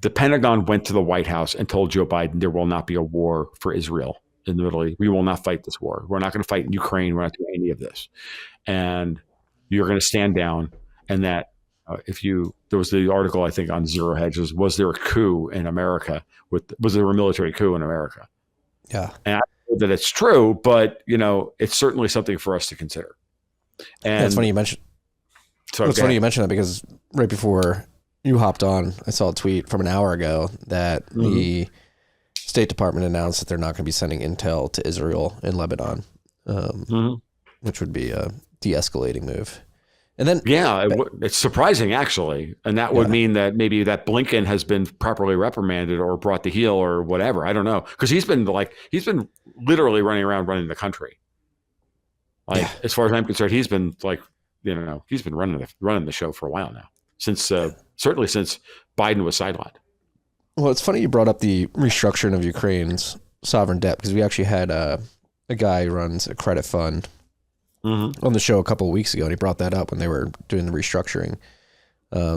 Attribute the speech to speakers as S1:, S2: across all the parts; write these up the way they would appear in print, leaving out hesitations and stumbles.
S1: the Pentagon went to the White House and told Joe Biden there will not be a war for Israel in the Middle East. We will not fight this war. We're not going to fight in Ukraine. We're not doing any of this. And you're going to stand down. And that there was the article, I think, on Zero Hedges, was there a coup in America? Was there a military coup in America?
S2: Yeah.
S1: And I know that it's true, but, it's certainly something for us to consider. And
S2: it's funny you mentioned. So it's funny you mentioned that, because right before you hopped on, I saw a tweet from an hour ago that the State Department announced that they're not going to be sending intel to Israel and Lebanon, which would be a de-escalating move. And then,
S1: it's surprising, actually, and that would mean that maybe that Blinken has been properly reprimanded or brought to heel or whatever. I don't know, because he's been literally running around running the country. As far as I'm concerned, he's been he's been running the show for a while now, certainly since Biden was sidelined.
S2: Well, it's funny you brought up the restructuring of Ukraine's sovereign debt, because we actually had a guy who runs a credit fund on the show a couple of weeks ago, and he brought that up when they were doing the restructuring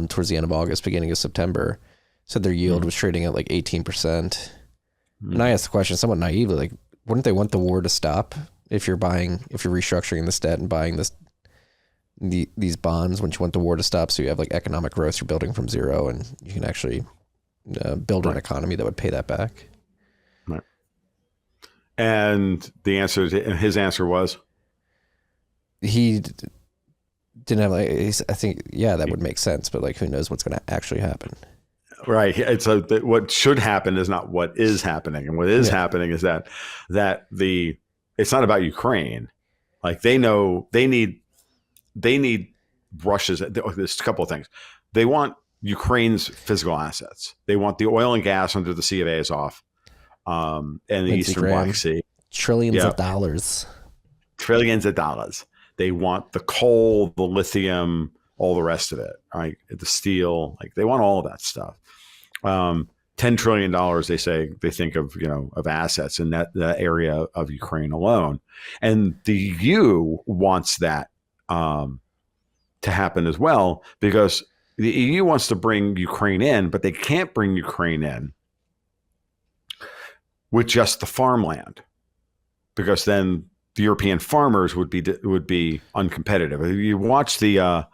S2: towards the end of August, beginning of September. Said their yield was trading at like 18%. And I asked the question somewhat naively, wouldn't they want the war to stop if you're restructuring this debt and buying these bonds? Wouldn't you want the war to stop so you have economic growth, you're building from zero, and you can actually build an economy that would pay that back?
S1: Right. And his answer was?
S2: He didn't have I think, that would make sense, but who knows what's going to actually happen.
S1: Right. It's what should happen is not what is happening. And what is happening is that it's not about Ukraine. They know they need Russia's. There's a couple of things. They want Ukraine's physical assets. They want the oil and gas under the Sea of Azov, and the Eastern Black Sea.
S2: Trillions of dollars.
S1: Trillions of dollars. They want the coal, the lithium, all the rest of it, right? The steel, they want all of that stuff. $10 trillion, they say, they think of, of assets in that area of Ukraine alone. And the EU wants that to happen as well, because the EU wants to bring Ukraine in, but they can't bring Ukraine in with just the farmland, because then the European farmers would be uncompetitive. You watch the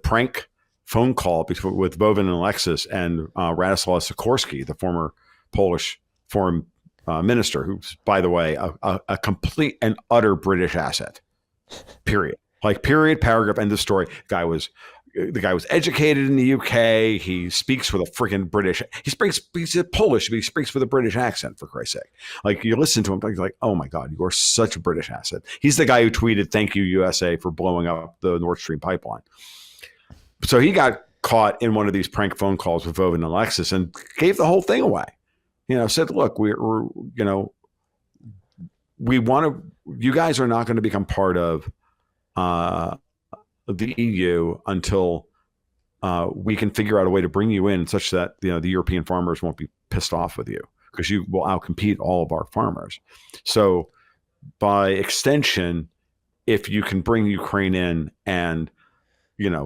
S1: prank phone call with Vovin and Alexis and Radoslaw Sikorski, the former Polish foreign minister, who's, by the way, a complete and utter British asset. Period. Period. Paragraph. End of story. The guy was educated in the UK. He speaks with a freaking British. He's Polish, but he speaks with a British accent, for Christ's sake. You listen to him, you're like, oh my God, you are such a British asset. He's the guy who tweeted, "Thank you, USA, for blowing up the Nord Stream pipeline." So he got caught in one of these prank phone calls with Vovin and Alexis and gave the whole thing away. Said, look, we want to. You guys are not going to become part of the EU until we can figure out a way to bring you in such that the European farmers won't be pissed off with you, because you will outcompete all of our farmers. So by extension, if you can bring Ukraine in and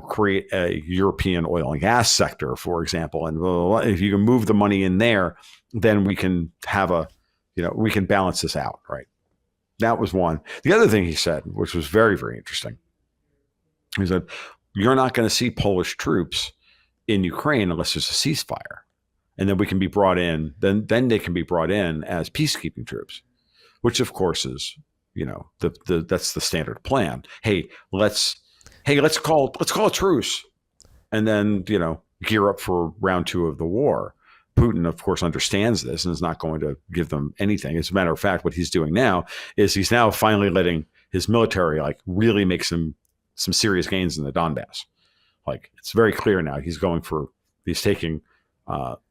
S1: create a European oil and gas sector, for example, and if you can move the money in there, then we can have we can balance this out, right? That was one. The other thing he said, which was very, very interesting, he said, you're not going to see Polish troops in Ukraine unless there's a ceasefire. And then we can be brought in, then they can be brought in as peacekeeping troops, which of course is, that's the standard plan. Hey, let's call a truce, and then, gear up for round two of the war. Putin, of course, understands this and is not going to give them anything. As a matter of fact, what he's doing now is he's now finally letting his military really make some serious gains in the Donbass. It's very clear now he's taking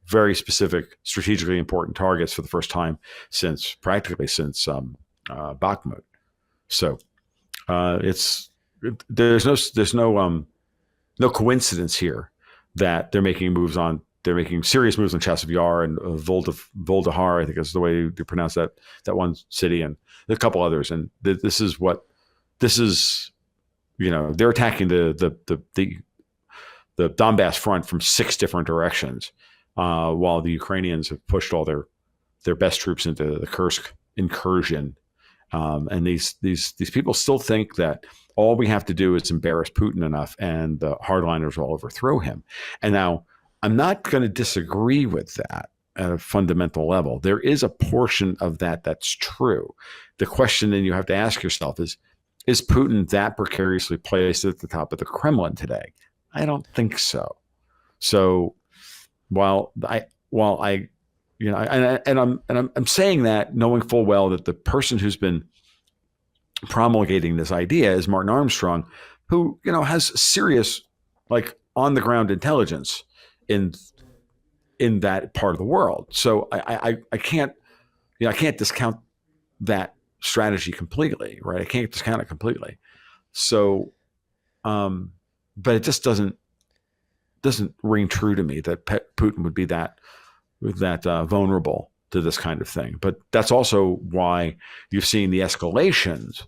S1: very specific, strategically important targets for the first time since Bakhmut. So there's no coincidence here that they're making serious moves on Chasiv Yar and Voldahar, I think is the way you pronounce that one city, and a couple others. And this is they're attacking the Donbass front from 6 different directions. while the Ukrainians have pushed all their best troops into the Kursk incursion. And these people still think that all we have to do is embarrass Putin enough and the hardliners will overthrow him. And now I'm not going to disagree with that at a fundamental level. There is a portion of that that's true. The question then you have to ask yourself is Putin that precariously placed at the top of the Kremlin today? I don't think so. So while I you know, I'm saying that knowing full well that the person who's been promulgating this idea is Martin Armstrong, who, you know, has serious, like, on the ground intelligence in that part of the world. So I can't, you know, I can't discount that strategy completely, right? I can't discount it completely. So, but it just doesn't ring true to me that Putin would be that vulnerable to this kind of thing. But that's also why you've seen the escalations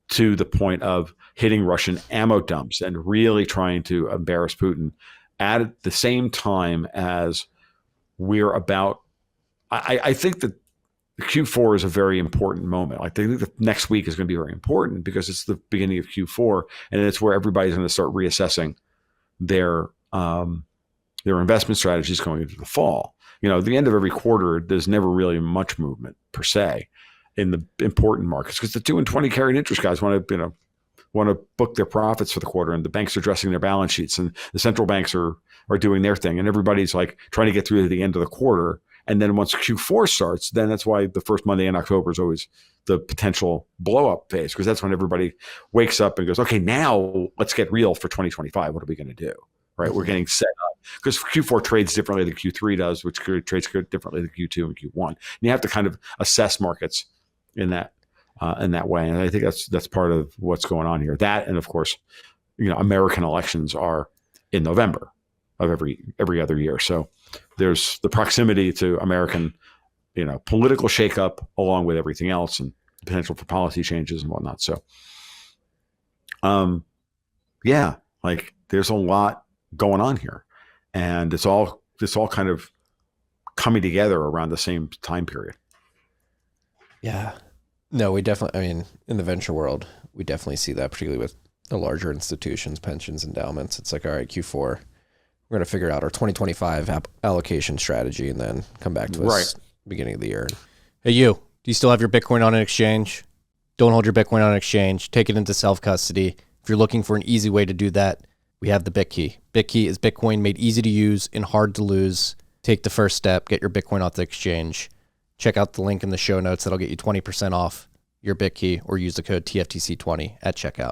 S1: to the point of hitting Russian ammo dumps and really trying to embarrass Putin at the same time as we're about. I think that Q4 is a very important moment. Like, I think the next week is going to be very important because it's the beginning of Q4, and it's where everybody's going to start reassessing their investment strategies going into the fall. You know, at the end of every quarter, there's never really much movement per se in the important markets because the 2 and 20 carried interest guys want to book their profits for the quarter, and the banks are dressing their balance sheets, and the central banks are doing their thing, and everybody's like trying to get through to the end of the quarter. And then once Q4 starts, then that's why the first Monday in October is always the potential blow up phase, because that's when everybody wakes up and goes, okay, now let's get real for 2025. What are we going to do? Right? We're getting set up because Q4 trades differently than Q3 does, which trades differently than Q2 and Q1. And you have to kind of assess markets in that way. And I think that's part of what's going on here. That, and of course, you know, American elections are in November of every other year. So there's the proximity to American, you know, political shakeup along with everything else and potential for policy changes and whatnot. So, yeah, like there's a lot going on here, and it's all kind of coming together around the same time period.
S2: Yeah, no, we definitely, I mean, in the venture world, we definitely see that, particularly with the larger institutions, pensions, endowments. It's like, all right, Q4, we're going to figure out our 2025 allocation strategy and then come back to us beginning of the year.
S3: Hey, you, do you still have your Bitcoin on an exchange? Don't hold your Bitcoin on an exchange. Take it into self-custody. If you're looking for an easy way to do that, we have the BitKey. BitKey is Bitcoin made easy to use and hard to lose. Take the first step, get your Bitcoin off the exchange. Check out the link in the show notes. That'll get you 20% off your BitKey, or use the code TFTC20 at checkout.